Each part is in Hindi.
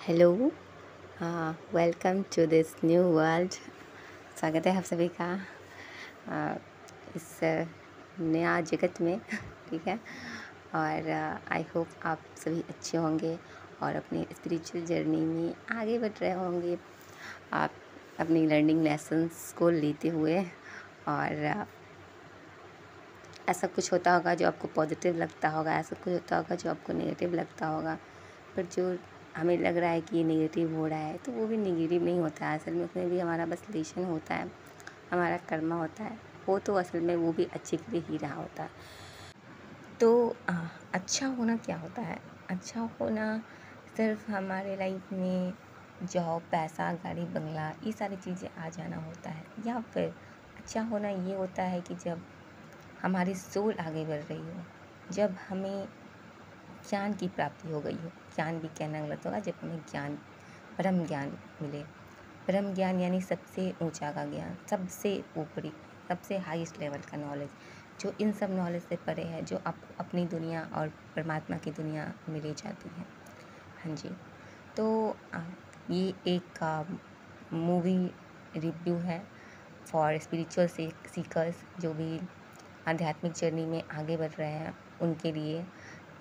Hello. Welcome to this new world. स्वागत है आप सभी का इस नया जगत में। ठीक है। और आई होप आप सभी अच्छे होंगे और अपनी स्पिरिचुअल जर्नी में आगे बढ़ रहे होंगे। आप अपनी लर्निंग लेसन्स को लेते हुए और ऐसा कुछ होता होगा जो आपको पॉजिटिव लगता होगा, ऐसा कुछ होता होगा जो आपको नेगेटिव लगता होगा। पर जो हमें लग रहा है कि ये नेगेटिव हो रहा है तो वो भी नेगेटिव नहीं होता है। असल में उसमें भी हमारा बस लेशन होता है, हमारा कर्मा होता है। वो तो असल में वो भी अच्छे के लिए ही रहा होता है। तो अच्छा होना क्या होता है? अच्छा होना सिर्फ हमारे लाइफ में जॉब, पैसा, गाड़ी, बंगला, ये सारी चीज़ें आ जाना होता है। या फिर अच्छा होना ये होता है कि जब हमारी सोल आगे बढ़ रही हो, जब हमें ज्ञान की प्राप्ति हो गई हो। ज्ञान भी कहना गलत होगा, जब हमें ज्ञान, परम ज्ञान मिले। परम ज्ञान यानी सबसे ऊंचा का ज्ञान, सबसे ऊपरी, सबसे हाईएस्ट लेवल का नॉलेज, जो इन सब नॉलेज से परे है, जो आपको अपनी दुनिया और परमात्मा की दुनिया में ले जाती है। हाँ जी। तो ये एक मूवी रिव्यू है फॉर स्पिरिचुअल सीकर्स, जो भी आध्यात्मिक जर्नी में आगे बढ़ रहे हैं उनके लिए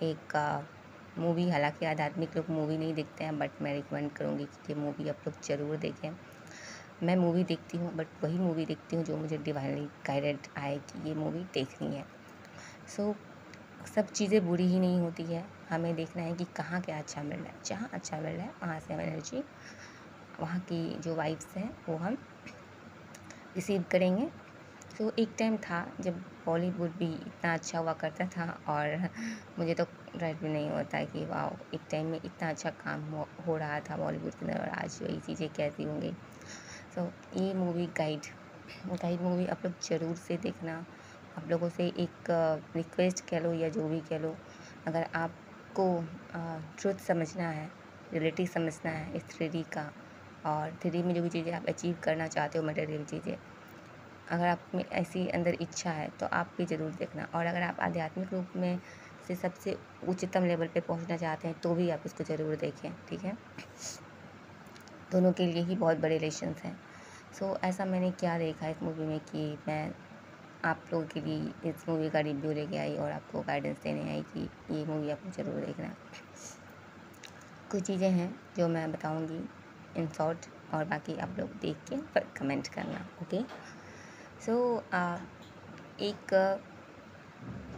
एक मूवी। हालांकि आध्यात्मिक लोग मूवी नहीं देखते हैं, बट मैं रिकमेंड करूँगी कि ये मूवी आप लोग ज़रूर देखें। मैं मूवी देखती हूँ, बट वही मूवी देखती हूँ जो मुझे डिवाइनली गाइडेड आए कि ये मूवी देखनी है। सो सब चीज़ें बुरी ही नहीं होती है। हमें देखना है कि कहाँ क्या अच्छा मिल रहा है। जहाँ अच्छा मिल रहा है वहाँ से हम एनर्जी, वहाँ की जो वाइब्स हैं वो हम रिसीव करेंगे। तो एक टाइम था जब बॉलीवुड भी इतना अच्छा हुआ करता था और मुझे तो राइट भी नहीं होता है कि वाह, एक टाइम में इतना अच्छा काम हो रहा था बॉलीवुड के अंदर और आज वही चीज़ें कैसी होंगी। तो ये मूवी गाइड मूवी आप लोग ज़रूर से देखना। आप लोगों से एक रिक्वेस्ट कह लो या जो भी कह लो, अगर आपको ट्रुथ समझना है, रियलिटी समझना है इस 3D का, और 3D में जो भी चीज़ें आप अचीव करना चाहते हो, मटेरियल चीज़ें, अगर आप में ऐसी अंदर इच्छा है तो आप भी ज़रूर देखना। और अगर आप आध्यात्मिक रूप में से सबसे उच्चतम लेवल पे पहुंचना चाहते हैं तो भी आप इसको ज़रूर देखें। ठीक है। दोनों के लिए ही बहुत बड़े रिलेशंस हैं। सो ऐसा मैंने क्या देखा इस मूवी में कि मैं आप लोगों के लिए इस मूवी का रिव्यू लेके आई और आपको गाइडेंस देने आई कि ये मूवी आपको ज़रूर देखना। कुछ चीज़ें हैं जो मैं बताऊंगी इन शॉर्ट, और बाकी आप लोग देख के पर कमेंट करना। ओके। सो एक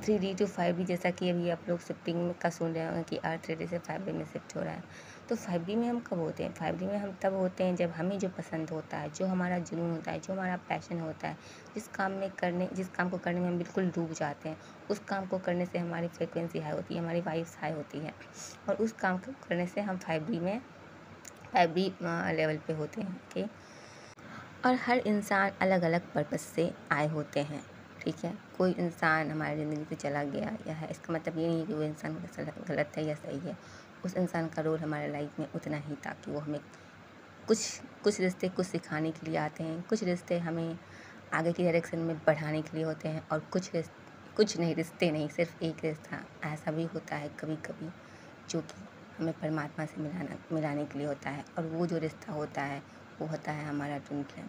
3D to 5D, जैसा कि अभी आप लोग शिफ्टिंग का सुन रहे होंगे कि अर्थ 3D से 5D में शिफ्ट हो रहा है। तो 5D में हम कब होते हैं? 5D में हम तब होते हैं जब हमें जो पसंद होता है, जो हमारा जुनून होता है, जो हमारा पैशन होता है, जिस काम को करने में हम बिल्कुल डूब जाते हैं, उस काम को करने से हमारी फ्रिक्वेंसी हाई होती है, हमारी वाइब्स हाई होती है, और उस काम को करने से हम 5D लेवल पे होते हैं। ओके। और हर इंसान अलग अलग पर्पस से आए होते हैं। ठीक है। कोई इंसान हमारी ज़िंदगी से चला गया या है, इसका मतलब ये नहीं है कि वो इंसान गलत है या सही है। उस इंसान का रोल हमारे लाइफ में उतना ही था कि वो हमें कुछ रिश्ते कुछ सिखाने के लिए आते हैं, कुछ रिश्ते हमें आगे की डायरेक्शन में बढ़ाने के लिए होते हैं, और कुछ नहीं, रिश्ते नहीं, सिर्फ एक रिश्ता ऐसा भी होता है कभी कभी जो कि हमें परमात्मा से मिलाने के लिए होता है। और वो जो रिश्ता होता है वो होता है हमारा ट्विन फ्लेम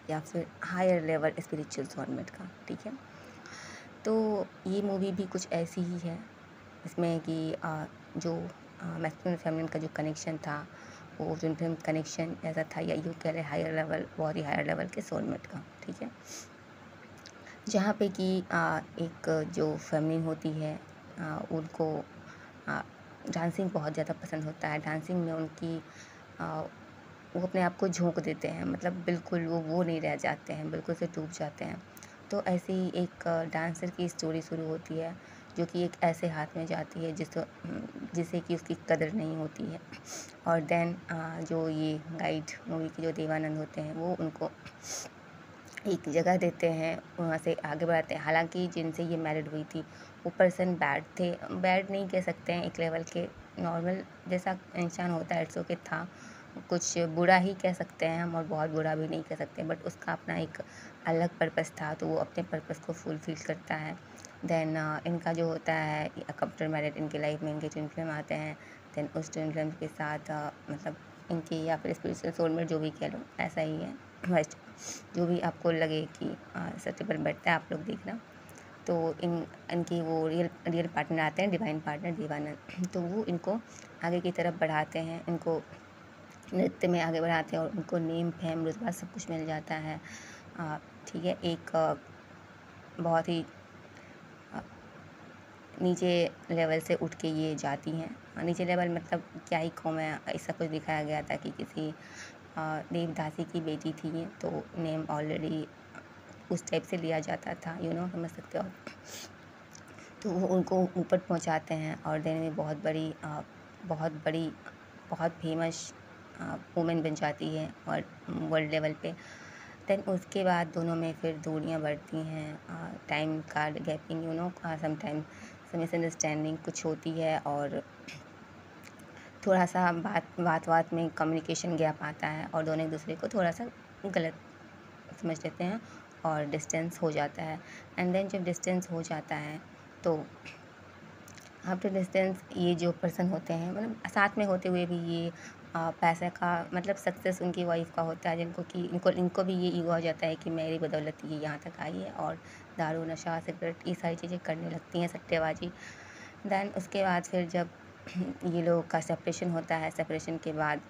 या फिर हायर लेवल स्पिरिचुअल सोलमेट का। ठीक है। तो ये मूवी भी कुछ ऐसी ही है, इसमें कि जो मैस्कुलिन फेमिनिन का जो कनेक्शन था वो ट्विन फ्लेम कनेक्शन ऐसा था, या यूँ कह रहे हायर लेवल, बहुत ही हायर लेवल के सोलमेट का। ठीक है। जहाँ पे कि एक जो फेमिनिन होती है उनको डांसिंग बहुत ज़्यादा पसंद होता है। डांसिंग में उनकी वो अपने आप को झोंक देते हैं, मतलब बिल्कुल वो नहीं रह जाते हैं, बिल्कुल से डूब जाते हैं। तो ऐसे ही एक डांसर की स्टोरी शुरू होती है जो कि एक ऐसे हाथ में जाती है जिसे कि उसकी कदर नहीं होती है। और देन जो ये गाइड मूवी के जो देवानंद होते हैं वो उनको एक जगह देते हैं, वहाँ से आगे बढ़ाते हैं। हालांकि जिनसे ये मैरिड हुई थी वो पर्सन बैड थे, बैड नहीं कह सकते हैं, एक लेवल के नॉर्मल जैसा इंसान होता है, इट्स ओके था। कुछ बुरा ही कह सकते हैं हम और बहुत बुरा भी नहीं कह सकते, बट उसका अपना एक अलग पर्पस था, तो वो अपने पर्पस को फुलफिल करता है। देन इनका जो होता है आफ्टर मैरिड, इनके लाइफ में इनके ट्विन फ्लेम आते हैं। देन उस ट्विन फ्लेम के साथ मतलब इनकी या फिर स्पिरिचुअल सोलमेट जो भी कह लो, ऐसा ही है फर्स्ट, जो भी आपको लगे कि सत्य पर बैठता है आप लोग देखना। तो इनकी वो रियल पार्टनर आते हैं, डिवाइन पार्टनर देवानंद, तो वो इनको आगे की तरफ बढ़ाते हैं, इनको नृत्य में आगे बढ़ाते हैं और उनको नेम फेम रुतबा सब कुछ मिल जाता है। ठीक है, एक बहुत ही नीचे लेवल से उठ के ये जाती हैं। नीचे लेवल मतलब क्या ही कहूँ मैं, ऐसा कुछ दिखाया गया था कि किसी देवदासी की बेटी थी ये, तो नेम ऑलरेडी उस टाइप से लिया जाता था, समझ सकते हो। तो वो उनको ऊपर पहुंचाते हैं और देन में बहुत बड़ी बहुत फेमस वुमेन बन जाती है और वर्ल्ड लेवल पे। देन उसके बाद दोनों में फिर दूरियां बढ़ती हैं, टाइम का गैपिंग, समटाइम मिसअंडरस्टैंडिंग कुछ होती है और थोड़ा सा बात में कम्युनिकेशन गैप आता है और दोनों एक दूसरे को थोड़ा सा गलत समझ लेते हैं और डिस्टेंस हो जाता है। एंड देन जब डिस्टेंस हो जाता है तो आफ्टर डिस्टेंस ये जो पर्सन होते हैं, मतलब साथ में होते हुए भी ये पैसे का मतलब सक्सेस उनकी वाइफ का होता है, जिनको कि इनको भी ये ईगो आ जाता है कि मेरी बदौलत ये यहाँ तक आई है और दारू नशा सिगरेट ये सारी चीज़ें करने लगती हैं, सट्टेबाजी। देन उसके बाद फिर जब ये लोग का सेपरेशन होता है, सेपरेशन के बाद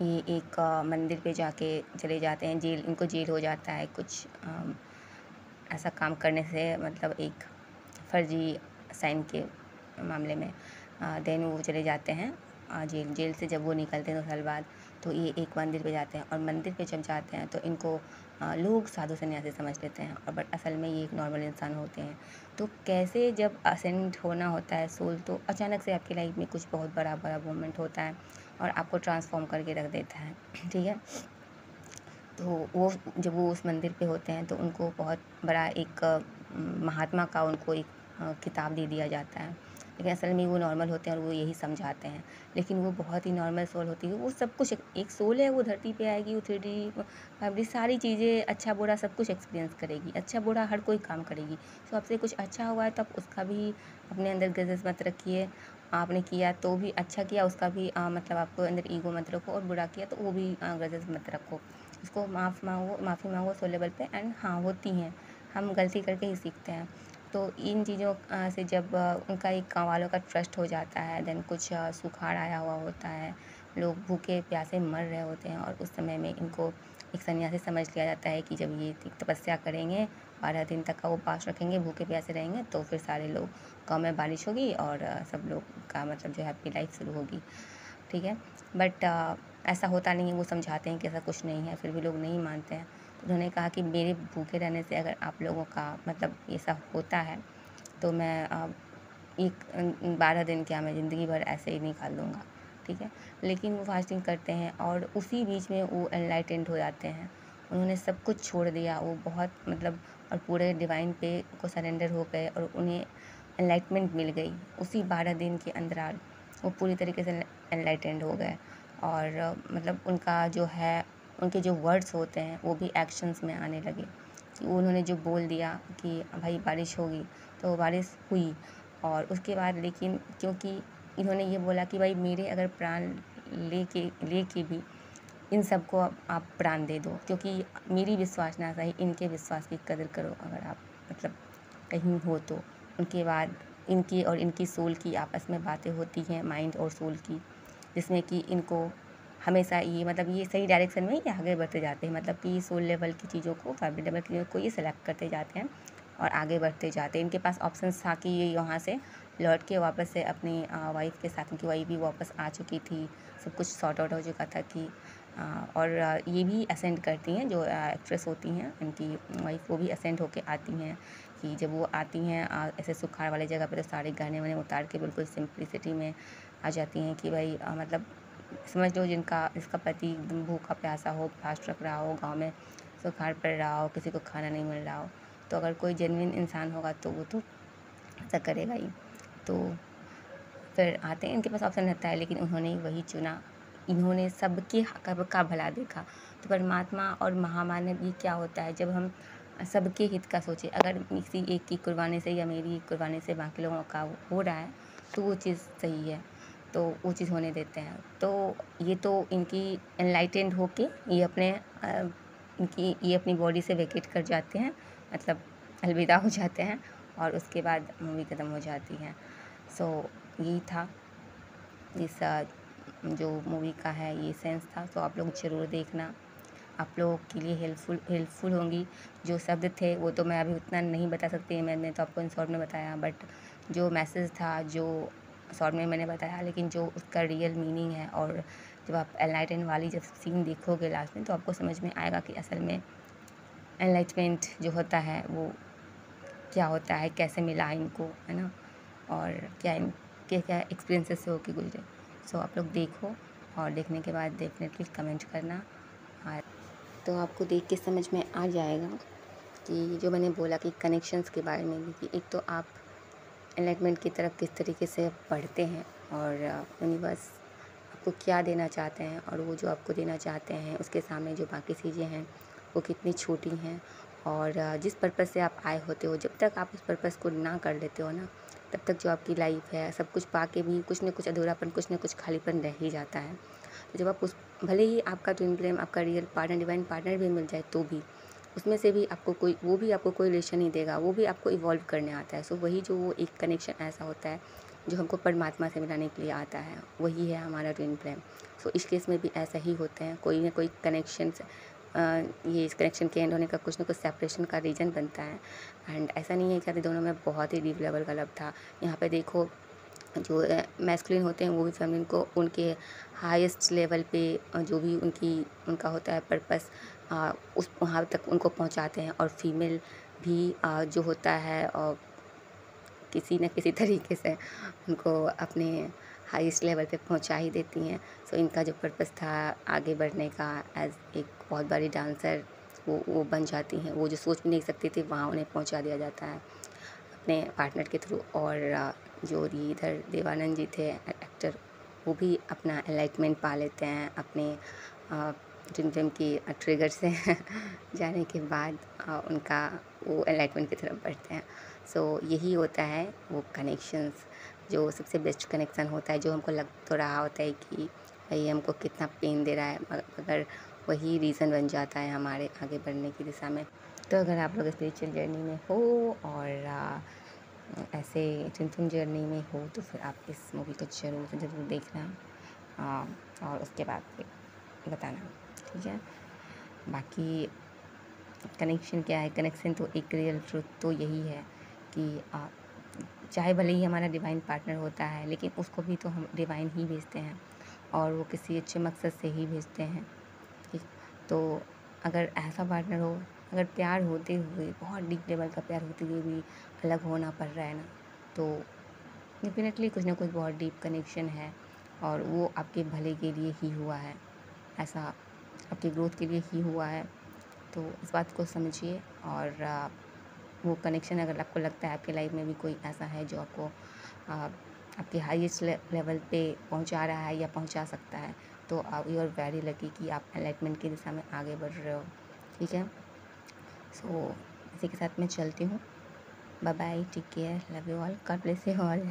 ये एक मंदिर पे जाके चले जाते हैं, इनको जेल हो जाता है कुछ ऐसा काम करने से, मतलब एक फर्जी साइन के मामले में। देन वो चले जाते हैं जेल से जब वो निकलते हैं 2 साल बाद, तो ये एक मंदिर पे जाते हैं और मंदिर पे जब जाते हैं तो इनको लोग साधु सन्यासी समझ लेते हैं और बट असल में ये एक नॉर्मल इंसान होते हैं। तो कैसे जब असेंड होना होता है सोल, तो अचानक से आपकी लाइफ में कुछ बहुत बड़ा मोमेंट होता है और आपको ट्रांसफॉर्म करके रख देता है। ठीक है, तो वो जब वो उस मंदिर पे होते हैं तो उनको बहुत बड़ा एक महात्मा का उनको एक किताब दे दिया जाता है, लेकिन असल में वो नॉर्मल होते हैं और वो यही समझाते हैं, लेकिन वो बहुत ही नॉर्मल सोल होती है। वो सब कुछ एक सोल है, वो धरती पे आएगी, वो 3D 5D सारी चीज़ें अच्छा बुरा सब कुछ एक्सपीरियंस करेगी, अच्छा बुरा हर कोई काम करेगी। तो आपसे कुछ अच्छा हुआ है तो आप उसका भी अपने अंदर ग्रजेस मत रखिए, आपने किया तो भी अच्छा किया उसका भी मतलब आपको अंदर ईगो मत रखो, और बुरा किया तो वो भी ग्रजेस मत रखो, उसको माफ़ी मांगो सोल लेवल पे। एंड हाँ, होती हैं, हम गलती करके ही सीखते हैं। तो इन चीज़ों से जब उनका एक गाँव वालों का ट्रस्ट हो जाता है, देन कुछ सुखाड़ आया हुआ होता है, लोग भूखे प्यासे मर रहे होते हैं और उस समय में इनको एक सन्यासी समझ लिया जाता है कि जब ये तपस्या करेंगे 12 दिन तक का उपवास रखेंगे, भूखे प्यासे रहेंगे, तो फिर सारे लोग गाँव में बारिश होगी और सब लोग का मतलब जो हैप्पी लाइफ शुरू होगी। ठीक है, बट ऐसा होता नहीं है, वो समझाते हैं कि ऐसा कुछ नहीं है, फिर भी लोग नहीं मानते हैं। तो उन्होंने कहा कि मेरे भूखे रहने से अगर आप लोगों का मतलब ऐसा होता है तो मैं 12 दिन क्या, मैं ज़िंदगी भर ऐसे ही निकाल दूँगा। ठीक है, लेकिन वो फास्टिंग करते हैं और उसी बीच में वो एनलाइटेंड हो जाते हैं, उन्होंने सब कुछ छोड़ दिया, वो बहुत मतलब और पूरे डिवाइन पे को सरेंडर हो गए और उन्हें एनलाइटमेंट मिल गई उसी 12 दिन के अंदर। वो पूरी तरीके से एनलाइटेंड हो गए और मतलब उनका जो है, उनके जो वर्ड्स होते हैं वो भी एक्शंस में आने लगे कि उन्होंने जो बोल दिया कि भाई बारिश होगी, तो बारिश हुई। और उसके बाद लेकिन क्योंकि इन्होंने ये बोला कि भाई मेरे अगर प्राण लेके भी इन सबको आप प्राण दे दो, क्योंकि मेरी विश्वास ना सही, इनके विश्वास की कदर करो अगर आप मतलब कहीं हो तो। उनके बाद इनकी और इनकी सोल की आपस में बातें होती हैं, माइंड और सोल की, जिसमें कि इनको हमेशा ये मतलब ये सही डायरेक्शन में ये आगे बढ़ते जाते हैं, मतलब कि सोल लेवल की चीज़ों को, वाइब्रेट लेवल की चीज़ों को ये सेलेक्ट करते जाते हैं और आगे बढ़ते जाते हैं। इनके पास ऑप्शंस था कि ये यहाँ से लौट के वापस से अपनी वाइफ के साथ, उनकी वाइफ भी वापस आ चुकी थी, सब कुछ सॉर्ट आउट हो चुका था कि और ये भी असेंड करती हैं, जो एक्ट्रेस होती हैं इनकी वाइफ, वो भी असेंड होके आती हैं कि जब वो आती हैं ऐसे सुखाड़ वाली जगह पे तो सारे गहने वहने उतार के बिल्कुल सिंपलिसिटी में आ जाती हैं कि भाई मतलब समझ लो जिसका पति एकदम भूखा प्यासा हो, फास्ट रख रहा हो, गाँव में सुखाड़ पड़ रहा हो, किसी को खाना नहीं मिल रहा हो, तो अगर कोई जेन्युइन इंसान होगा तो वो तो ऐसा करेगा ही। तो फिर आते हैं, इनके पास ऑप्शन रहता है, लेकिन उन्होंने वही चुना, इन्होंने सबके का भला देखा। तो परमात्मा और महामानव ये क्या होता है, जब हम सबके हित का सोचें, अगर किसी एक की कुर्बानी से या मेरी कुर्बानी से बाकी लोगों का हो रहा है तो वो चीज़ सही है। तो वो चीज़ होने देते हैं। तो ये तो इनकी एनलाइटेंड होके ये अपने इनकी ये अपनी बॉडी से वेकेट कर जाते हैं, मतलब अलविदा हो जाते हैं, और उसके बाद मूवी ख़त्म हो जाती है। सो यही था इस जो मूवी का है ये सेंस था। तो आप लोग ज़रूर देखना, आप लोगों के लिए हेल्पफुल होंगी। जो शब्द थे वो तो मैं अभी उतना नहीं बता सकती, मैंने तो आपको इन शॉर्ट में बताया, बट जो मैसेज था जो शॉर्ट में मैंने बताया, लेकिन जो उसका रियल मीनिंग है, और जब आप एनलाइटन वाली जब सीन देखोगे लास्ट में, तो आपको समझ में आएगा कि असल में एनलाइटमेंट जो होता है वो क्या होता है, कैसे मिला इनको, है ना, और क्या इनके क्या एक्सपीरियंसेस से होके गुजरे। सो आप लोग देखो, और देखने के बाद डेफिनेटली कमेंट करना। और तो आपको देख के समझ में आ जाएगा कि जो मैंने बोला कि कनेक्शंस के बारे में भी, कि एक तो आप एनलाइटमेंट की तरफ किस तरीके से बढ़ते हैं, और यूनिवर्स आपको क्या देना चाहते हैं, और वो जो आपको देना चाहते हैं उसके सामने जो बाकी चीज़ें हैं वो कितनी छोटी हैं। और जिस पर्पज़ से आप आए होते हो, जब तक आप उस पर्पज़ को ना कर लेते हो ना, तब तक जो आपकी लाइफ है, सब कुछ पा के भी कुछ न कुछ अधूरापन, कुछ न कुछ खालीपन रह ही जाता है। तो जब आप उस भले ही आपका ट्विन फ्लेम, आपका रियल पार्टनर, डिवाइन पार्टनर भी मिल जाए, तो भी उसमें से भी आपको कोई, वो भी आपको कोई रिलेशन नहीं देगा, वो भी आपको इवॉल्व करने आता है। सो वही जो वो एक कनेक्शन ऐसा होता है जो हमको परमात्मा से मिलाने के लिए आता है, वही है हमारा ट्विन फ्लेम। सो इस केस में भी ऐसा ही होते हैं, कोई ना कोई कनेक्शन, ये इस कनेक्शन के एंड होने का कुछ ना कुछ सेपरेशन का रीज़न बनता है। एंड ऐसा नहीं है कि दोनों में बहुत ही डीप लेवल का लव था। यहाँ पे देखो, जो मैस्कुलिन होते हैं वो भी फेमिनिन को उनके हाईएस्ट लेवल पे जो भी उनका होता है पर्पस, उस वहाँ तक उनको पहुँचाते हैं, और फीमेल भी जो होता है किसी न किसी तरीके से उनको अपने हाईएस्ट लेवल पे पहुँचा ही देती हैं। सो इनका जो पर्पस था आगे बढ़ने का, एज एक बहुत बड़ी डांसर वो बन जाती हैं। वो जो सोच भी नहीं सकती थी, वहाँ उन्हें पहुँचा दिया जाता है अपने पार्टनर के थ्रू। और जो इधर देवानंद जी थे एक्टर, वो भी अपना एनलाइटमेंट पा लेते हैं अपने ट्विन फ्लेम की ट्रिगर से जाने के बाद, उनका वो एनलाइटमेंट की तरफ बढ़ते हैं। सो यही होता है वो कनेक्शंस, जो सबसे बेस्ट कनेक्शन होता है, जो हमको लग तो रहा होता है कि भाई हमको कितना पेन दे रहा है, मगर वही रीज़न बन जाता है हमारे आगे बढ़ने की दिशा में। तो अगर आप लोग स्पिरिचुअल जर्नी में हो, और ऐसे ट्विन फ्लेम जर्नी में हो, तो फिर आप इस मूवी को ज़रूर देखना, और उसके बाद फिर बताना, ठीक है। बाकी कनेक्शन क्या है, कनेक्शन तो एक रियल ट्रुथ तो यही है कि चाहे भले ही हमारा डिवाइन पार्टनर होता है, लेकिन उसको भी तो हम डिवाइन ही भेजते हैं, और वो किसी अच्छे मकसद से ही भेजते हैं, ठीक। तो अगर ऐसा पार्टनर हो, अगर प्यार होते हुए, बहुत डीप लेवल का प्यार होते हुए भी अलग होना पड़ रहा है ना, तो डेफिनेटली कुछ ना कुछ बहुत डीप कनेक्शन है, और वो आपके भले के लिए ही हुआ है, ऐसा आपकी ग्रोथ के लिए ही हुआ है। तो इस बात को समझिए, और वो कनेक्शन अगर आपको लगता है आपकी लाइफ में भी कोई ऐसा है जो आपको आपके हाईएस्ट लेवल पे पहुंचा रहा है या पहुंचा सकता है, तो आप यू आर वेरी लकी कि आप एनलाइटमेंट की दिशा में आगे बढ़ रहे हो, ठीक है। सो इसी के साथ मैं चलती हूँ। Bye bye, take care, love you all, God bless you all.